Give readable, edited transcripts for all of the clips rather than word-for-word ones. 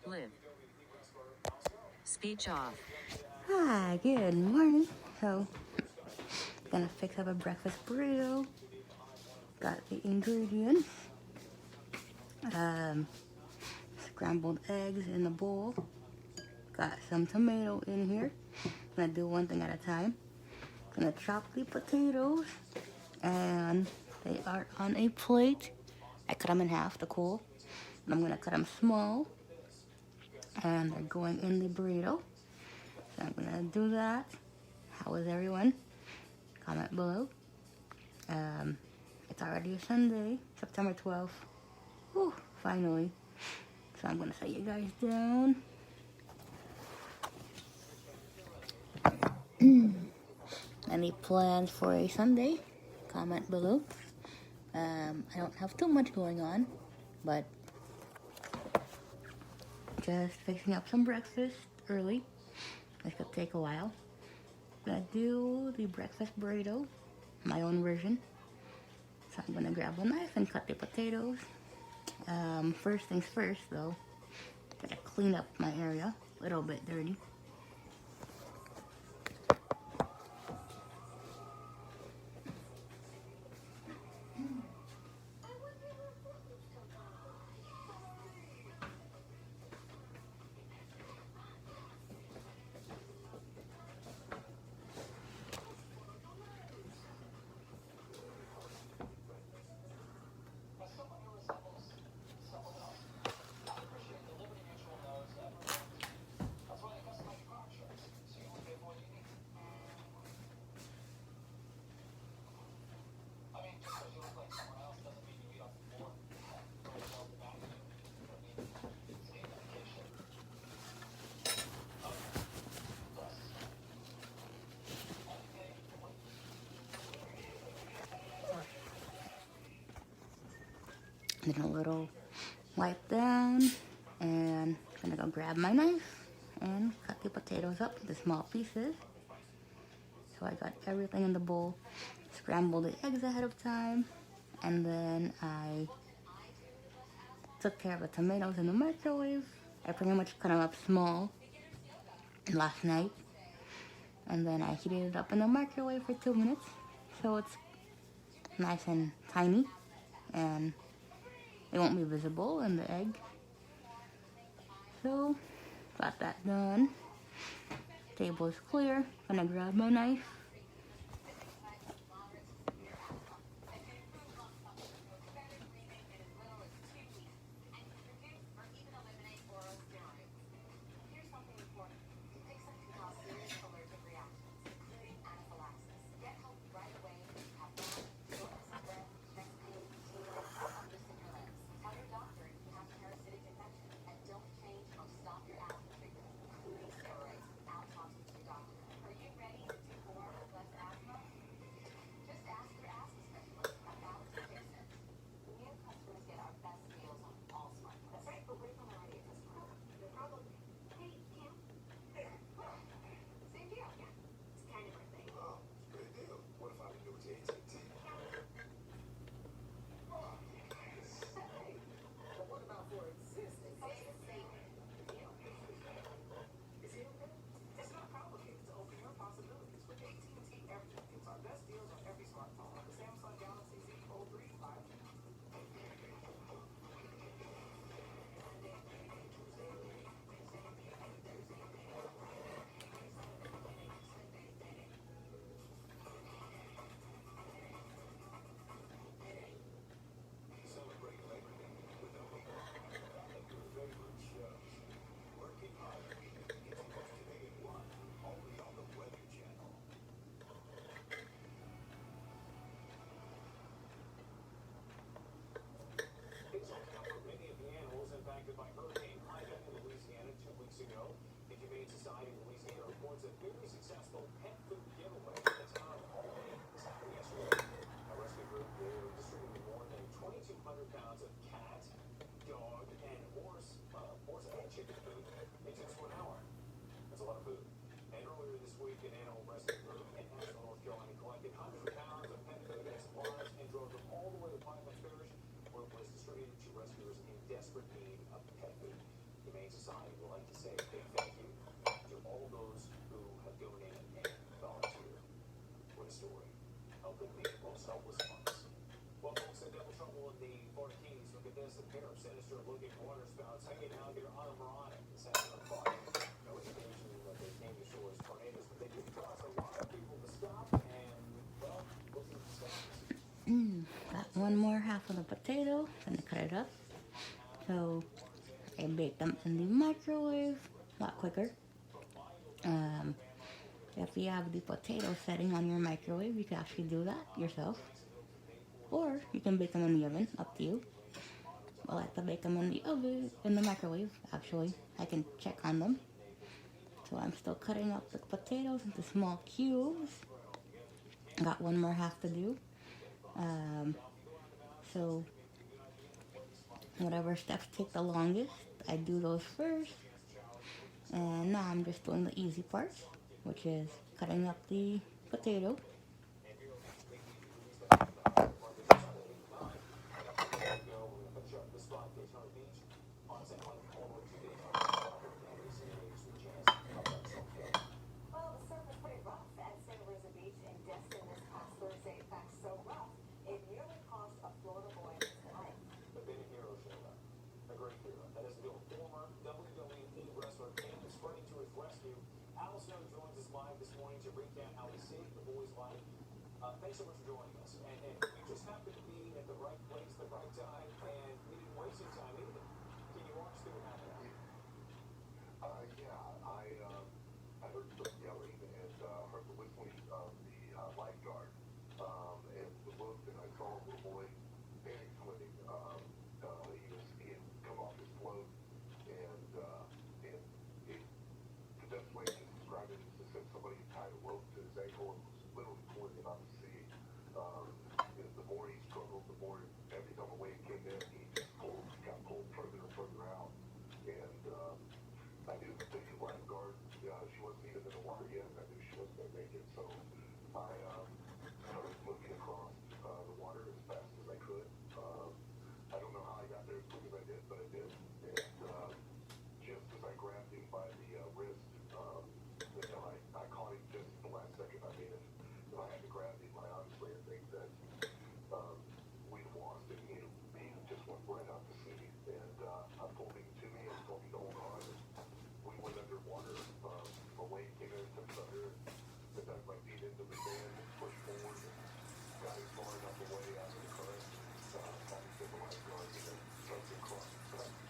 Live. Speech off. Hi, good morning. So, gonna fix up a breakfast burrito. Got the ingredients. Scrambled eggs in the bowl. Got some tomato in here. Gonna do one thing at a time. Gonna chop the potatoes, and they are on a plate. I cut them in half to cool. And I'm gonna cut them small, and they're going in the burrito. So I'm gonna do that. How is everyone? Comment below. It's already Sunday, September 12th. Whew, finally. So I'm gonna set you guys down. Any plans for a Sunday? Comment below. I don't have too much going on, but just fixing up some breakfast early. This could take a while. Gonna do the breakfast burrito, my own version. So I'm gonna grab a knife and cut the potatoes. First things first though, gotta clean up my area, a little bit dirty. Then a little wipe down, and gonna go grab my knife and cut the potatoes up into small pieces. So I got everything in the bowl, scrambled the eggs ahead of time, and then I took care of the tomatoes in the microwave. I pretty much cut them up small last night, and then I heated it up in the microwave for 2 minutes, so it's nice and tiny, and it won't be visible in the egg. So, got that done. Table is clear. Gonna grab my knife. By Hurricane Ida in Louisiana 2 weeks ago. The Humane Society of Louisiana reports a very successful pet food giveaway in the town of Albany. This happened yesterday. A rescue group distributed more than 2,200 pounds of cat, dog, and horse and chicken food in just 1 hour. That's a lot of food. And earlier this week, an animal rescue group in Asheville, North Carolina, collected hundreds of pounds of pet food and supplies and drove them all the way to Pikeman's Parish, where it was distributed to rescuers in desperate need of pet food. Humane Society society would like to say a big thank you to all those who have donated and volunteered. What a story. Helping the most helpless ones. Well, folks, in double trouble in the Florida Keys. Look at this. A pair of sinister-looking water spouts hanging out here on a Veronic. This happened on Friday. No indication that they came to shore as tornadoes, but they did cause a lot of people to stop and, well, look at the skies. Got one more half of the potato. Gonna cut it up. So I bake them in the microwave. A lot quicker. If you have the potato setting on your microwave, you can actually do that yourself. Or you can bake them in the oven, up to you. I like to bake them in the oven, in the microwave, actually. I can check on them. So I'm still cutting up the potatoes into small cubes. Got one more half to do. So whatever steps take the longest, I do those first. And now I'm just doing the easy parts, which is cutting up the potato. Thanks so much for joining us. And you just happened to be at the right place, the right time, and we didn't waste any time either. Can you walk us through what happened? I heard some yelling and heard the whistling of the lifeguard. And looked and I saw a little boy panic swimming. He had come off his float and the best way to describe it is to say somebody tied a rope to his ankle and was literally pulling him out to sea. The more he struggled, the more every time a wave came in, he just got pulled further and further out. And I knew that the lifeguard, she wasn't even in the water yet. I knew she wasn't going to make it, so I started looking across the water as fast as I could. I don't know how I got there as quick as I did, but I did. And just as I grabbed him by the wrist, I caught him just at the last second. I mean, if I had to grab him, I think that we'd have lost him. He just went right out to sea. And I pulled him to me and told him to hold on. We went underwater. A wave came in and took us under. I dug my feet into the sand and pushed forward and got him far enough away out of the current. Got him to the lifeguard and then jumped across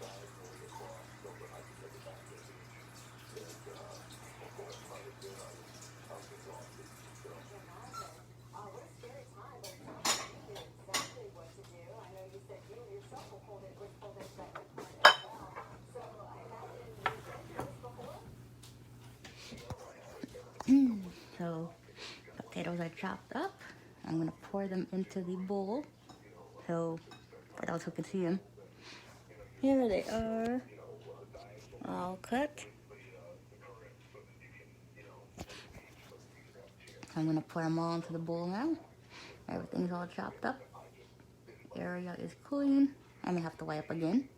diagonally across so that I could make it back to the beach. And before I finally did, I was exhausted. So. What a scary time, but it sounds like you knew exactly what to do. I know you said you yourself were pulled into that current as well. So I imagine you've been through this before? So potatoes are chopped up. I'm gonna pour them into the bowl. So for those who can see them, here they are, all cut. I'm gonna pour them all into the bowl now. Everything's all chopped up. Area is clean. I may have to wipe again,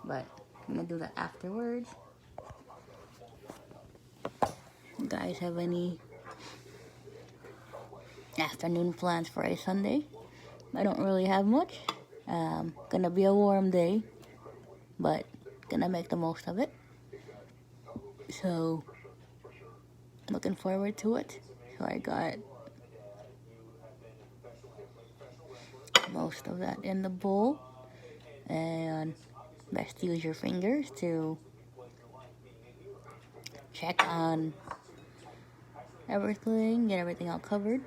but I'm gonna do that afterwards. You guys have any afternoon plans for a Sunday? I don't really have much. Gonna be a warm day, but gonna make the most of it. So looking forward to it. So I got most of that in the bowl, and best use your fingers to check on everything, get everything all covered. The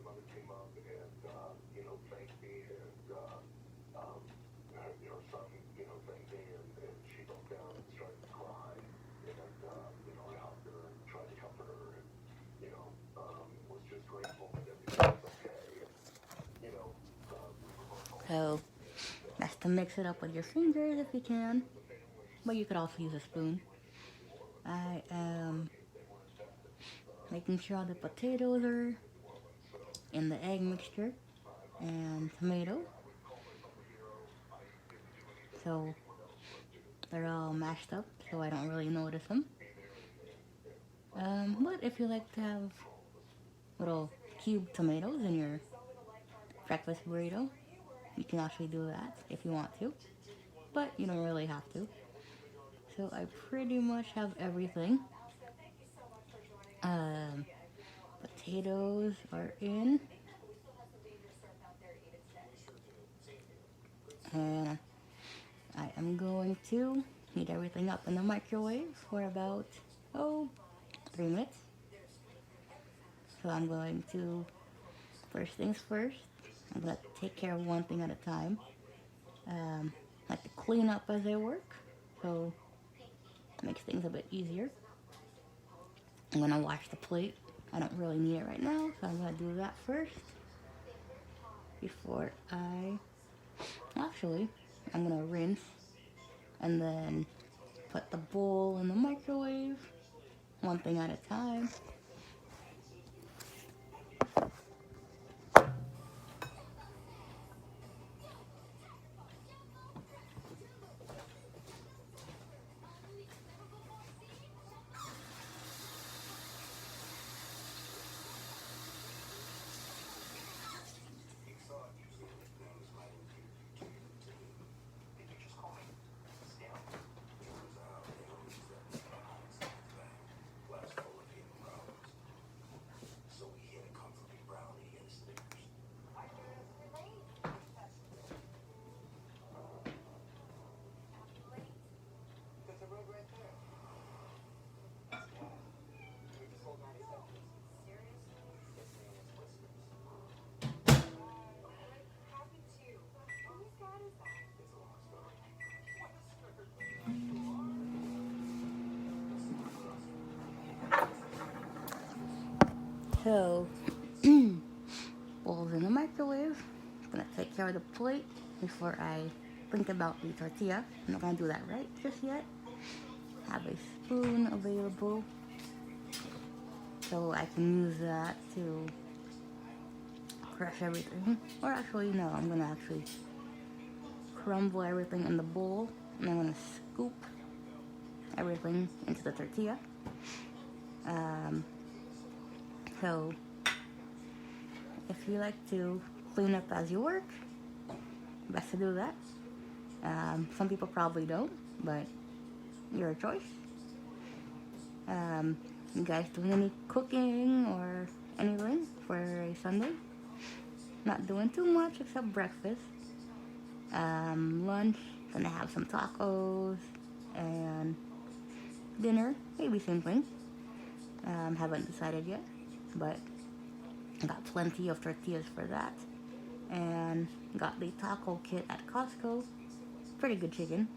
mother came up and, thanked me and, her son, thanked me and she broke down and started to cry. And, I hugged her and tried to comfort her and, was just grateful that everything was okay. And, we were both home. So best to mix it up with your fingers if you can, but you could also use a spoon. I am making sure all the potatoes are in the egg mixture and tomato. so they're all mashed up, so I don't really notice them. But if you like to have little cubed tomatoes in your breakfast burrito, you can actually do that if you want to, but you don't really have to. So I pretty much have everything. Potatoes are in, and I am going to heat everything up in the microwave for about 3 minutes. So I'm going to, first things first, I'm going to take care of one thing at a time. Like to clean up as I work, so it makes things a bit easier. I'm going to wash the plate. I don't really need it right now, so I'm going to do that first before actually, I'm going to rinse and then put the bowl in the microwave, one thing at a time. So, bowl's in the microwave. I'm gonna take care of the plate before I think about the tortilla. I'm not gonna do that right just yet. Have a spoon available, so I can use that to crush everything. Or actually, no, I'm gonna actually crumble everything in the bowl, and I'm gonna scoop everything into the tortilla. So, if you like to clean up as you work, best to do that. Some people probably don't, but your choice. You guys doing any cooking or anything for a Sunday? Not doing too much except breakfast. Lunch, gonna have some tacos, and dinner, maybe same thing. Haven't decided yet, but I got plenty of tortillas for that. And got the taco kit at Costco. Pretty good chicken.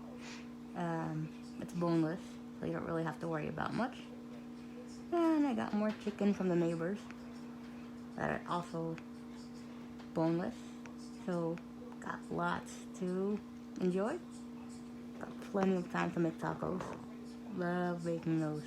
It's boneless, so you don't really have to worry about much. And I got more chicken from the neighbors that are also boneless. So got lots to enjoy. Got plenty of time to make tacos. Love making those.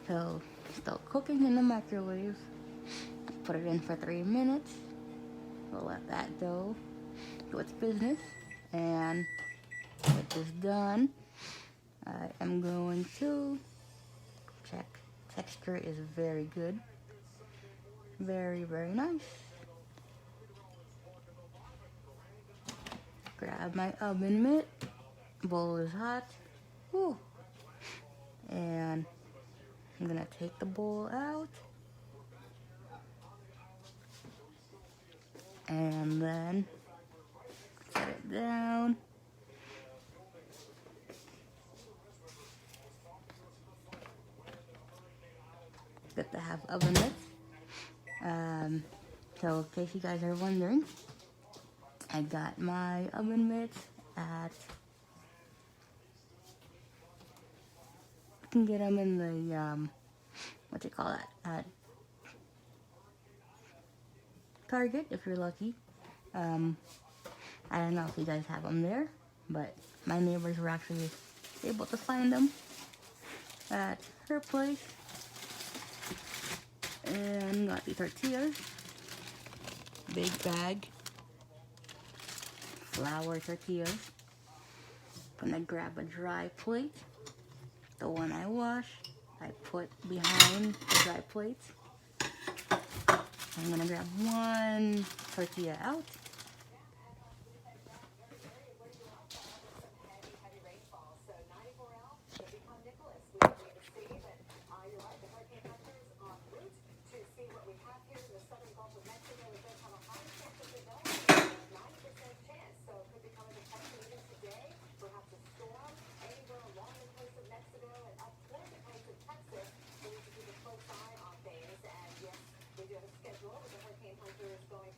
So, still cooking in the microwave. Put it in for 3 minutes. We'll let that dough do its business. And with this done, I am going to check. Texture is very good. Very, very nice. Grab my oven mitt. Bowl is hot. Whew. And I'm gonna take the bowl out. And then set it down. Good to have oven mitts. So in case you guys are wondering, I got my oven mitts at, you can get them in the, what you call that, at Target if you're lucky. I don't know if you guys have them there, but my neighbors were actually able to find them at her place. And got the tortillas, big bag, flour tortillas. Gonna grab a dry plate, the one I washed, I put behind the dry plates. I'm gonna grab one tortilla out.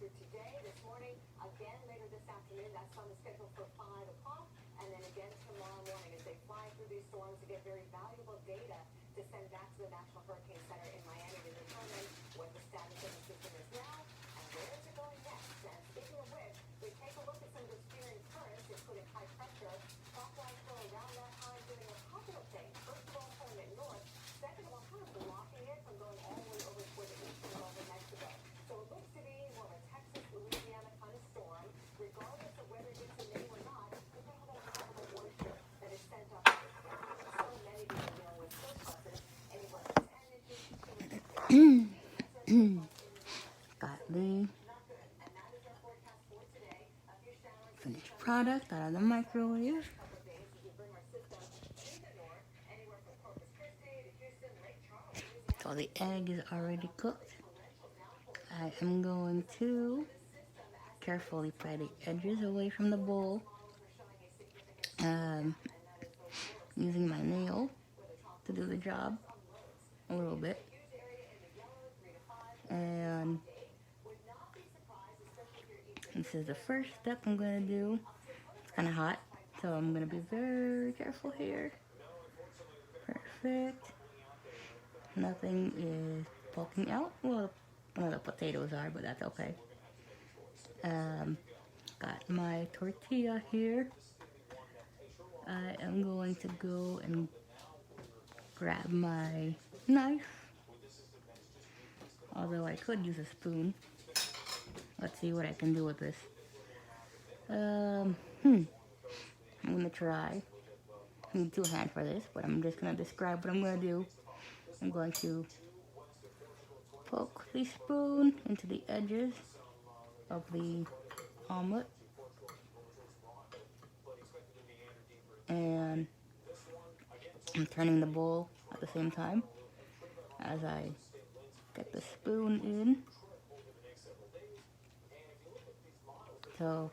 Today, this morning, again later this afternoon, that's on the schedule for 5 o'clock, and then again tomorrow morning as they fly through these storms to get very valuable data to send back to the National Hurricane Center in Miami to determine what the status of the system is now and where is it going next. And speaking of which, we take a look at some of the steering currents, including high pressure. Clockwise flow around that high doing a couple of things. First of all, pulling it north. Second of all, kind of blocking it from going all the way over toward the eastern Gulf of Mexico. So it looks to be more of a Texas, Louisiana kind of storm. Regardless of whether it's a name or not, look at how that tropical moisture that is sent up. So many people dealing with surpluses anywhere from 10 inches to Got the finished product out of the microwave. So the egg is already cooked. I am going to carefully pry the edges away from the bowl. Using my nail to do the job a little bit. And this is the first step I'm going to do. It's kind of hot, so I'm going to be very careful here. Perfect. Nothing is poking out. Well, one of the potatoes are, but that's okay. Got my tortilla here. I am going to go and grab my knife. Although I could use a spoon. Let's see what I can do with this. I'm gonna try. I need 2 hands for this, but I'm just gonna describe what I'm gonna do. I'm going to poke the spoon into the edges of the omelet. And I'm turning the bowl at the same time as I get the spoon in. So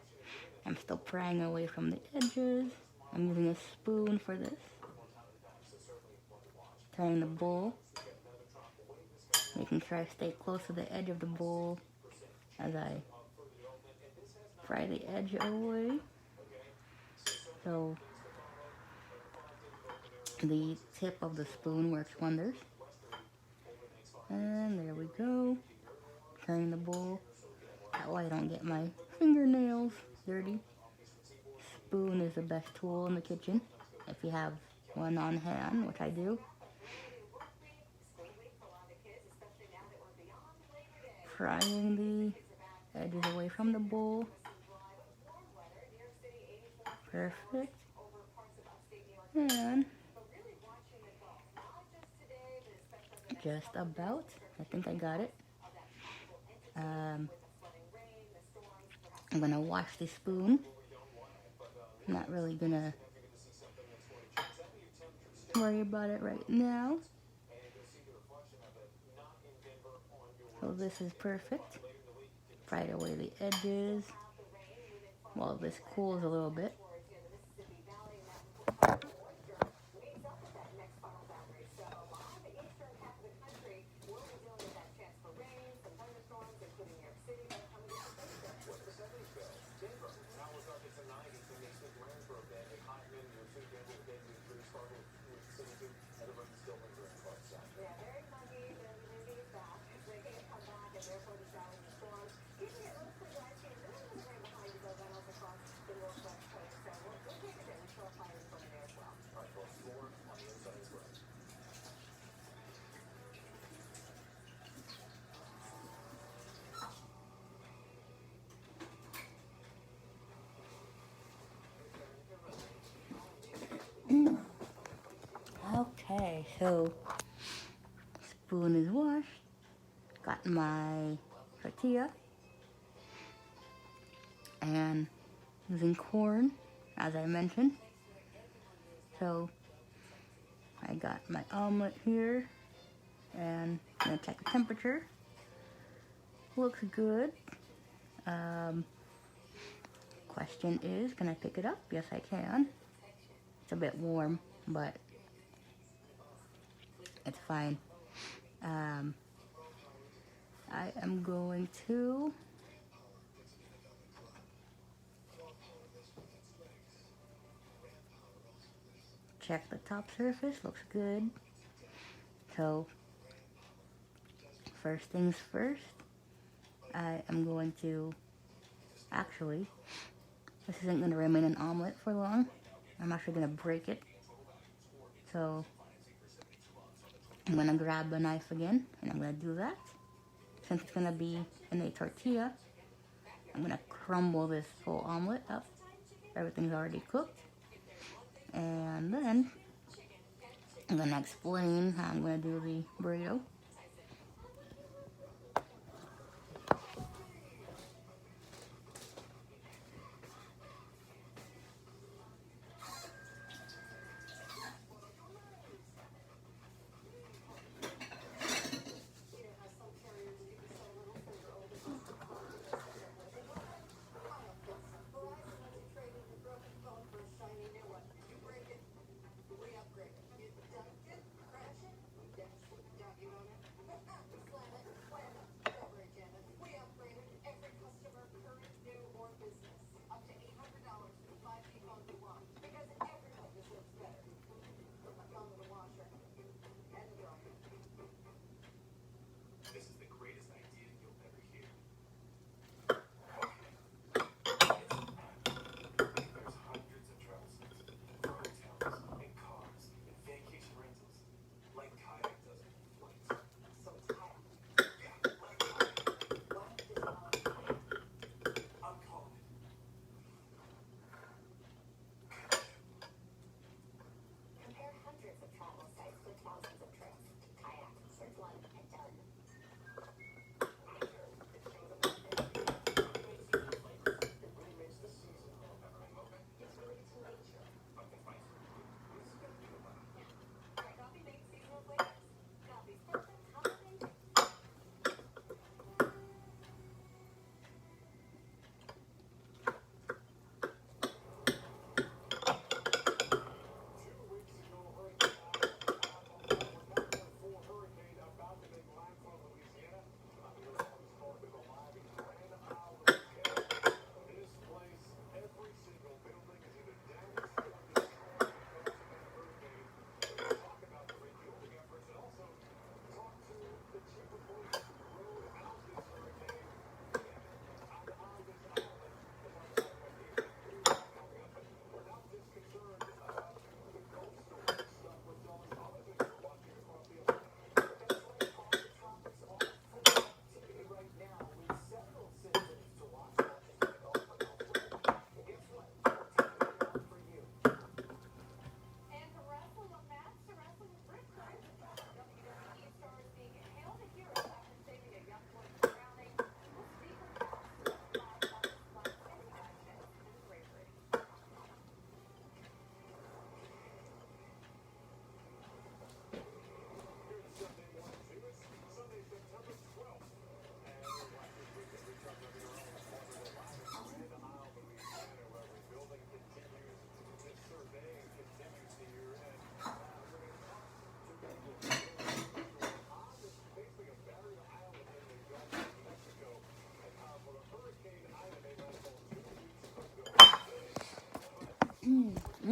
I'm still prying away from the edges. I'm using a spoon for this. Turning the bowl. Making sure I stay close to the edge of the bowl as I pry the edge away. So the tip of the spoon works wonders. And there we go. Turning the bowl. That way I don't get my fingernails dirty. Spoon is the best tool in the kitchen. If you have one on hand, which I do. Prying the edges away from the bowl. Perfect. And just about. I think I got it. I'm gonna wash the spoon. I'm not really gonna worry about it right now. So this is perfect. Fried away the edges while this cools a little bit. Okay, so spoon is washed. Got my tortilla and using corn, as I mentioned. So I got my omelet here and I'm gonna check the temperature. Looks good. Question is, can I pick it up? Yes, I can. It's a bit warm, but it's fine. I am going to check the top surface. Looks good. So first things first, I am going to, actually, this isn't going to remain an omelet for long. I'm actually going to break it. So I'm going to grab a knife again, and I'm going to do that. Since it's going to be in a tortilla, I'm going to crumble this whole omelet up. Everything's already cooked. And then I'm going to explain how I'm going to do the burrito.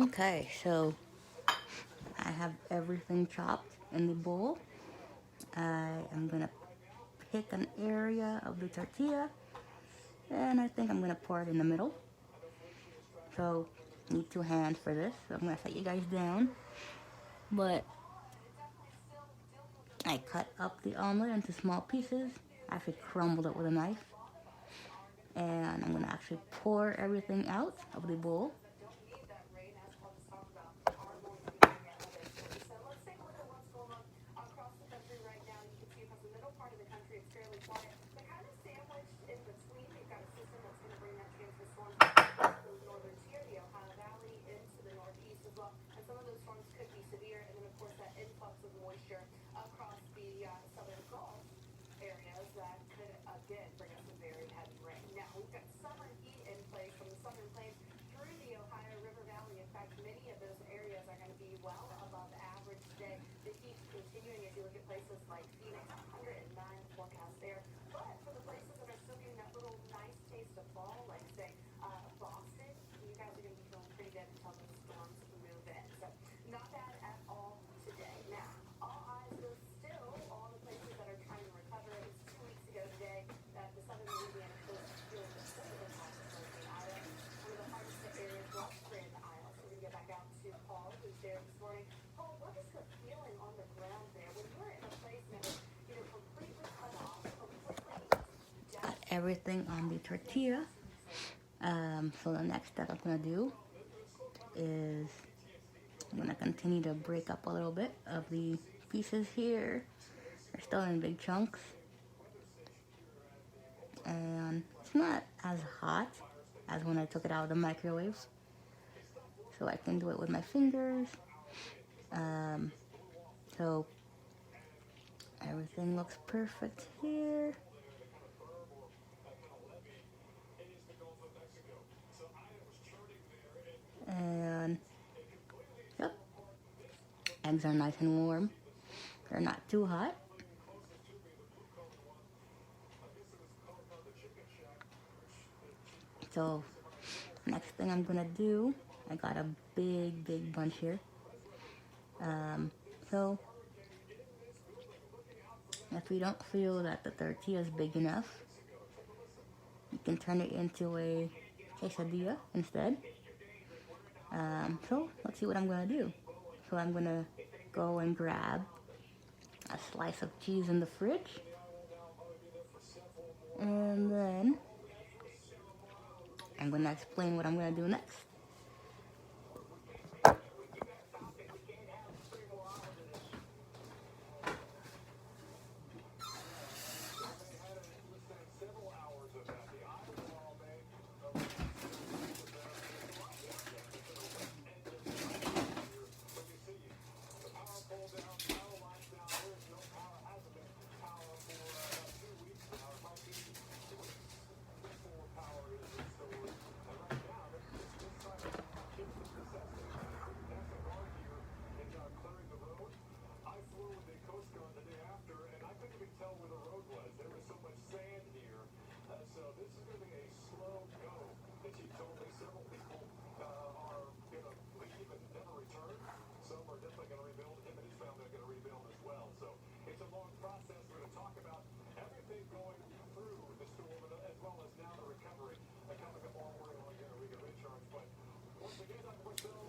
Okay, so I have everything chopped in the bowl. I am gonna pick an area of the tortilla, and I think I'm gonna pour it in the middle. So, need 2 hands for this, so I'm gonna set you guys down. But I cut up the omelet into small pieces. I actually crumbled it with a knife. And I'm gonna actually pour everything out of the bowl. Across the southern Gulf areas that could again bring us some very heavy rain. Now we've got summer heat in place from the southern plains through the Ohio River Valley. In fact, many of those areas are going to be well above average today. The heat's continuing as you look at places like Phoenix, 109 forecast there. But for the places that are still getting that little nice taste of fall, like say Boston, you guys are going to be feeling pretty good until those storms move in. So not bad at all today. Now, all eyes are still on the places that are trying to recover. It was 2 weeks ago today that the southern Louisiana coast was feeling the full impact of Hurricane Ida. One of the hardest hit areas was Grand Isle. So we're going to get back out to Paul, who's there this morning. Paul, what is the feeling on the ground there when you're in a place that is, completely cut off, completely Got everything on the tortilla. So the next step I'm gonna do is I'm gonna continue to break up a little bit of the pieces here. They're still in big chunks. And it's not as hot as when I took it out of the microwave. So I can do it with my fingers. So everything looks perfect here. And yep, eggs are nice and warm. They're not too hot. So next thing I'm gonna do, I got a big bunch here. So if you don't feel that the tortilla is big enough, you can turn it into a quesadilla instead. So let's see what I'm gonna do. So I'm gonna go and grab a slice of cheese in the fridge, and then I'm gonna explain what I'm gonna do next.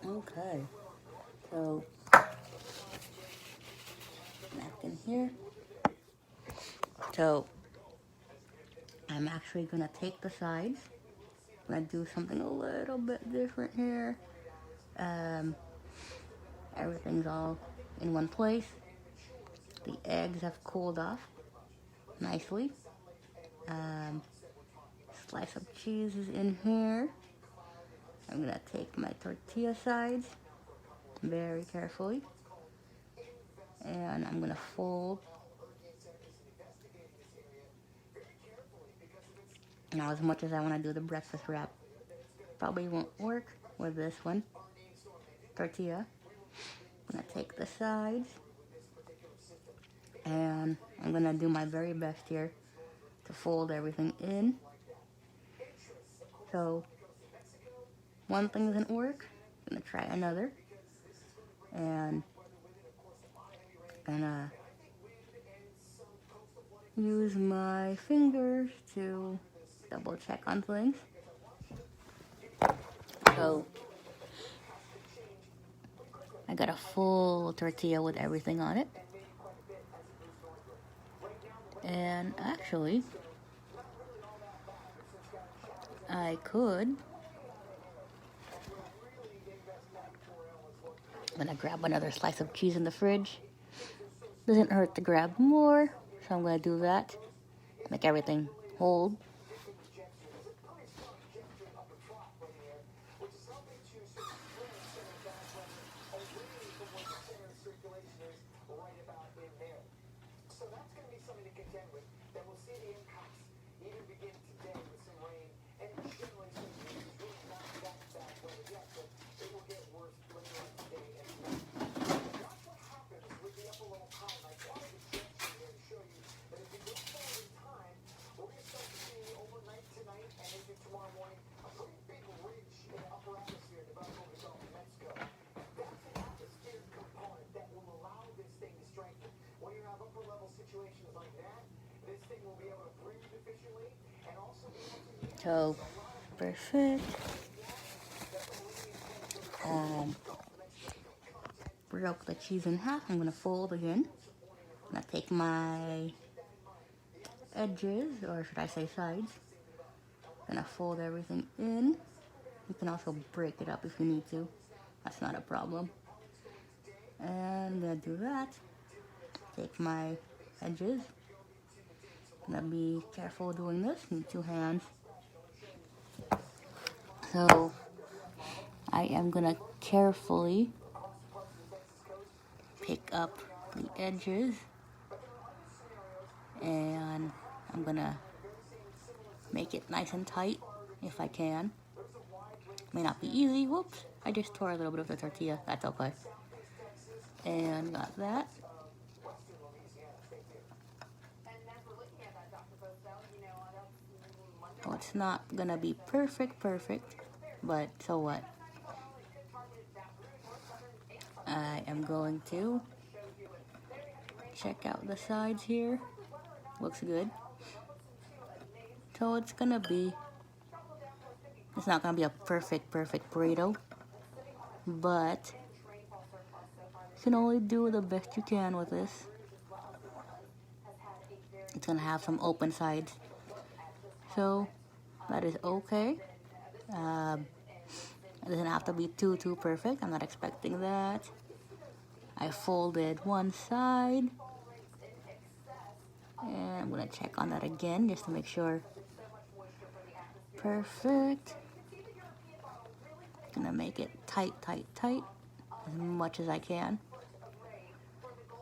Okay, so napkin here. So I'm actually gonna take the sides. I'm gonna do something a little bit different here. Everything's all in one place. The eggs have cooled off nicely. Slice of cheese is in here. I'm gonna take my tortilla sides very carefully, and I'm gonna fold. Now, as much as I want to do the breakfast wrap, probably won't work with this one. Tortilla. I'm gonna take the sides, and I'm gonna do my very best here to fold everything in. So one thing doesn't work, gonna try another, and gonna use my fingers to double check on things. So I got a full tortilla with everything on it. And actually, I could. I'm gonna grab another slice of cheese in the fridge. Doesn't hurt to grab more, so I'm gonna do that. Make everything hold. So that's going to be something to contend with. Then we'll see the impacts even begin today with some rain. And generally speaking, it's really not that bad weather yet, but it will get worse later on today and tonight. Watch what happens with the upper level column. I wanted to get you here to show you that if we go forward in time, we're going to start to see overnight tonight and into tomorrow morning a pretty big ridge in the upper atmosphere develop over the Gulf of Mexico. That's an atmospheric component that will allow this thing to strengthen. When you have upper level situations like that, this thing will be able to breathe efficiently and also be able to use So, perfect. Broke the cheese in half. I'm gonna fold again. I'm gonna take my edges, or should I say sides. Gonna fold everything in. You can also break it up if you need to. That's not a problem. And I'm gonna do that. Take my edges. Gonna be careful doing this. Need 2 hands. So I am gonna carefully pick up the edges, and I'm gonna make it nice and tight if I can. May not be easy. Whoops, I just tore a little bit of the tortilla. That's okay. And got that. Oh, it's not gonna be perfect, but so what? I am going to check out the sides here. Looks good. So it's gonna be, it's not gonna be a perfect burrito, but you can only do the best you can with this. It's gonna have some open sides, so that is okay. It doesn't have to be too perfect. I'm not expecting that. I folded one side, and I'm gonna check on that again just to make sure. Perfect. Gonna make it tight as much as I can.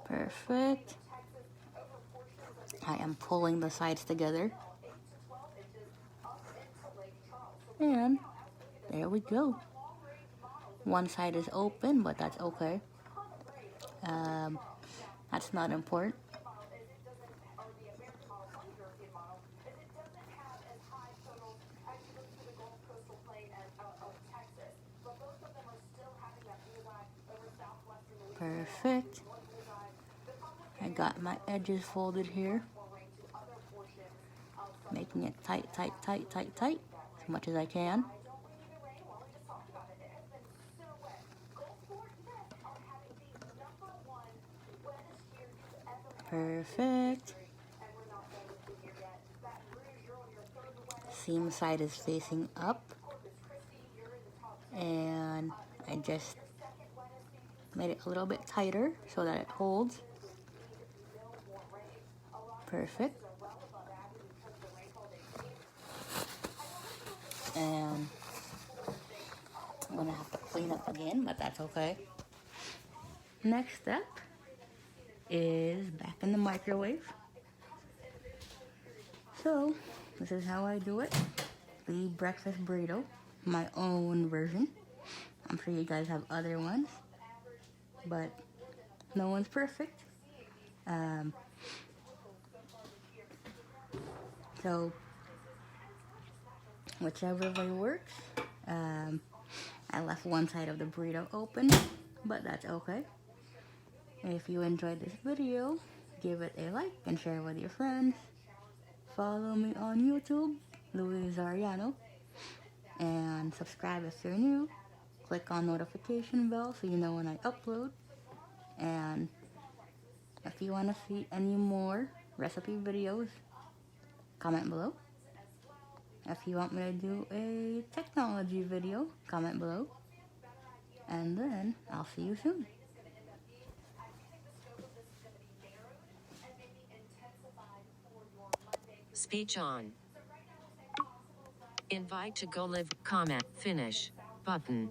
Perfect. I am pulling the sides together, and there we go. One side is open, but that's okay. That's not important. Perfect. I got my edges folded here, making it tight as much as I can. Perfect. Seam side is facing up, and I just made it a little bit tighter so that it holds. Perfect. And I'm gonna have to clean up again, but that's okay. Next step is back in the microwave. So this is how I do it. The breakfast burrito, my own version. I'm sure you guys have other ones, but no one's perfect. So whichever way works. I left one side of the burrito open, but that's okay. If you enjoyed this video, give it a like and share with your friends. Follow me on YouTube, Louise Arellano, and subscribe if you're new. Click on notification bell so you know when I upload. And if you want to see any more recipe videos, comment below. If you want me to do a technology video, comment below. And then I'll see you soon. Speech on. Invite to go live, comment, finish, button.